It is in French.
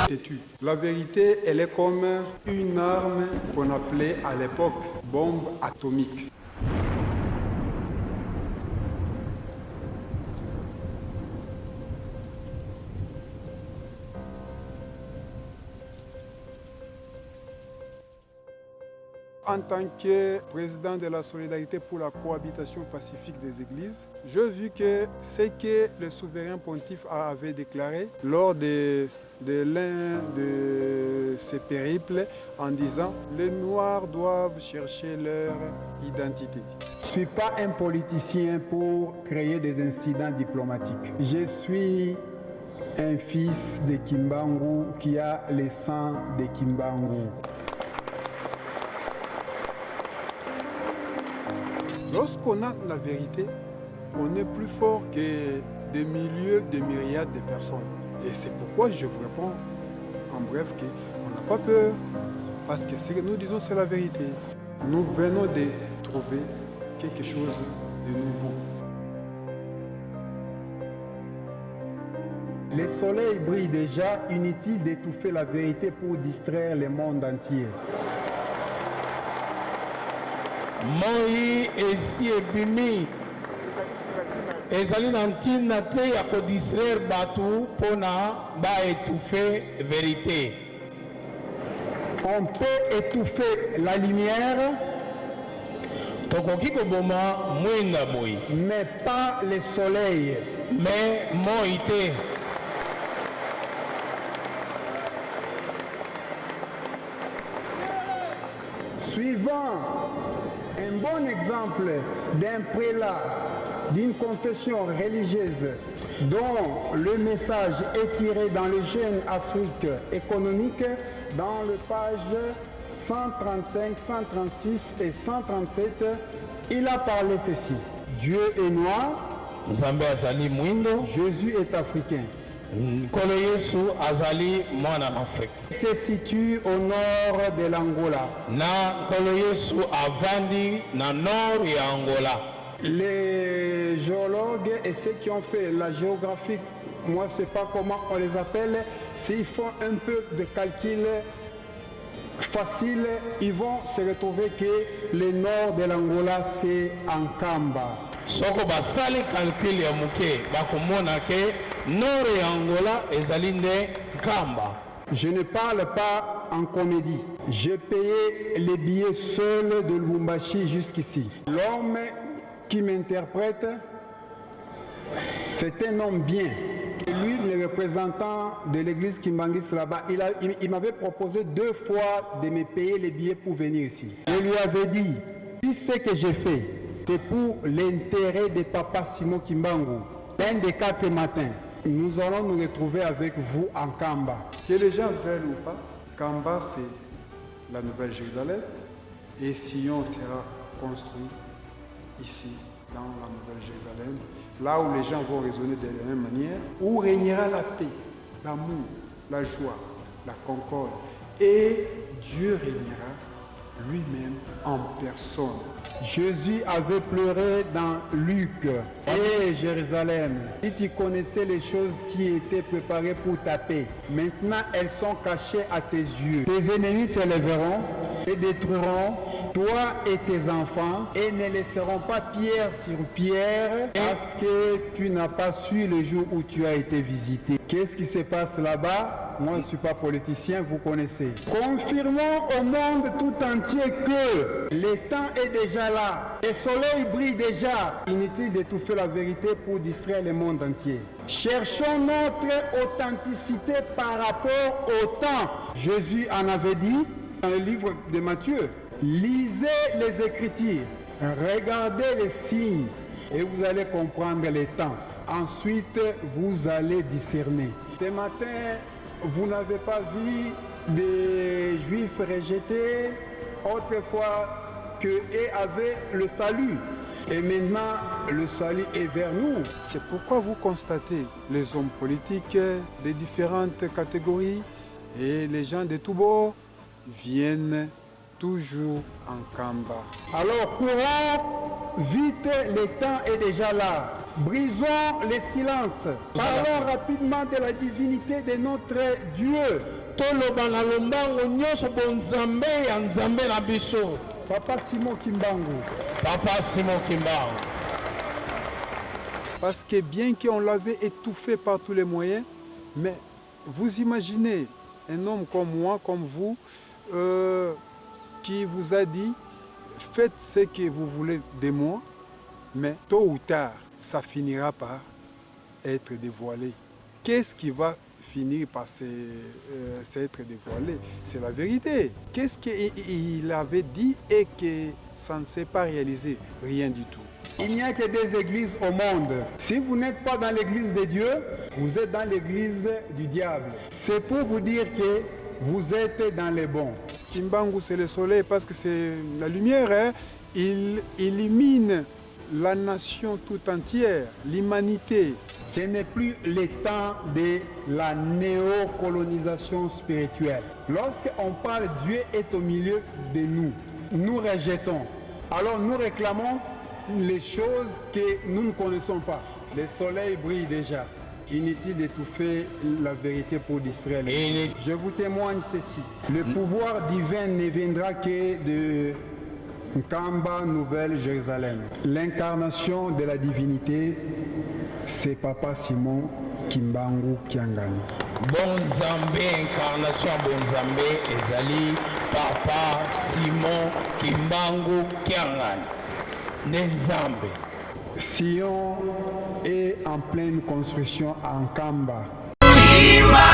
est têtu. La vérité, elle est comme une arme qu'on appelait à l'époque bombe atomique. En tant que président de la solidarité pour la cohabitation pacifique des églises, j'ai vu que ce que le souverain pontife avait déclaré lors de l'un de ses périples en disant « Les Noirs doivent chercher leur identité ». Je ne suis pas un politicien pour créer des incidents diplomatiques. Je suis un fils de Kimbangu qui a le sang de Kimbangu. Lorsqu'on a la vérité, on est plus fort que des milliers, des myriades de personnes. Et c'est pourquoi je vous réponds en bref qu'on n'a pas peur, parce que ce que nous disons, c'est la vérité. Nous venons de trouver quelque chose de nouveau. Le soleil brille déjà, inutile d'étouffer la vérité pour distraire le monde entier. Moi esi ebimi ezali na ntina te ya kodistraire bato mpona baétouffe vérité. On peut étouffer la lumière, Tokoki koboma mwinda boye, mais pas le soleil. mais moi te. Suivant un bon exemple d'un prélat d'une confession religieuse dont le message est tiré dans le Jeune Afrique économique dans le page 135, 136 et 137, il a parlé ceci. Dieu est noir, Nzambe azali mwindo, Jésus est africain. nkolo Yesu azali mwana Afrique. Il se situe au nord de l'Angola. Na nkolo Yesu avandi na nord ya Angola. Les géologues et ceux qui ont fait la géographie, moi je ne sais pas comment on les appelle, s'ils font un peu de calcul facile, ils vont se retrouver que le nord de l'Angola c'est Ankamba. Soko basali calcul ya muke bakomona ke nord ya Angola ezali nde Nkamba. Je ne parle pas en comédie. J'ai payé les billets seul de Lubumbashi jusqu'ici. L'homme qui m'interprète, c'est un homme bien. Et lui, le représentant de l'église Kimbangis là-bas, il m'avait proposé 2 fois de me payer les billets pour venir ici. Je lui avais dit, si ce que j'ai fait, c'est pour l'intérêt de papa Simon Kimbangu, l'un des 4 matins, nous allons nous retrouver avec vous en Kamba. Que les gens veulent ou pas, Kamba c'est la Nouvelle Jérusalem et Sion sera construit ici dans la Nouvelle Jérusalem, là où les gens vont raisonner de la même manière, où régnera la paix, l'amour, la joie, la concorde et Dieu régnera lui-même en personne. Jésus avait pleuré dans Luc. Hé Jérusalem, si tu connaissais les choses qui étaient préparées pour ta paix, maintenant elles sont cachées à tes yeux. Tes ennemis se lèveront et détruiront toi et tes enfants et ne laisseront pas pierre sur pierre parce que tu n'as pas su le jour où tu as été visité. Qu'est-ce qui se passe là-bas? Moi je ne suis pas politicien, vous connaissez. Confirmons au monde tout entier que le temps est déjà là. Le soleil brille déjà. Inutile d'étouffer la vérité pour distraire le monde entier. Cherchons notre authenticité par rapport au temps. Jésus en avait dit dans le livre de Matthieu. Lisez les Écritures, regardez les signes et vous allez comprendre les temps. Ensuite, vous allez discerner. Ce matin, vous n'avez pas vu des Juifs rejetés autrefois qu'eux avaient le salut. Et maintenant, le salut est vers nous. C'est pourquoi vous constatez les hommes politiques des différentes catégories et les gens de tous bords viennent toujours en Kamba. Alors courons vite, le temps est déjà là. Brisons les silences. Parlons rapidement de la divinité de notre Dieu. toloba na lombango nyonso bonzambe ya nzambe na biso. Papa Simon Kimbangu. Papa Simon Kimbangu. Parce que bien qu'on l'avait étouffé par tous les moyens, mais vous imaginez un homme comme moi, comme vous, qui vous a dit, faites ce que vous voulez de moi, mais tôt ou tard, ça finira par être dévoilé. Qu'est-ce qui va finir par s'être dévoilé? C'est la vérité. Qu'est-ce qu'il avait dit et que ça ne s'est pas réalisé? Rien du tout. Il n'y a que des églises au monde. Si vous n'êtes pas dans l'église de Dieu, vous êtes dans l'église du diable. C'est pour vous dire que vous êtes dans les bons. Kimbangu, c'est le soleil parce que c'est la lumière. Hein? Il illumine la nation tout entière, l'humanité. Ce n'est plus le temps de la néocolonisation spirituelle. Lorsqu'on parle Dieu est au milieu de nous, nous rejetons. Alors nous réclamons les choses que nous ne connaissons pas. Le soleil brille déjà. Inutile d'étouffer la vérité pour distraire les gens. Je vous témoigne ceci. Le pouvoir divin ne viendra que de Nkamba, Nouvelle-Jérusalem. L'incarnation de la divinité, c'est Papa Simon Kimbangu Kiangani. Bonzambe, incarnation Bonzambe, ezali Papa Simon Kimbangu Kiangani. Nzambe. Sion est en pleine construction en Kamba. Kimbangu.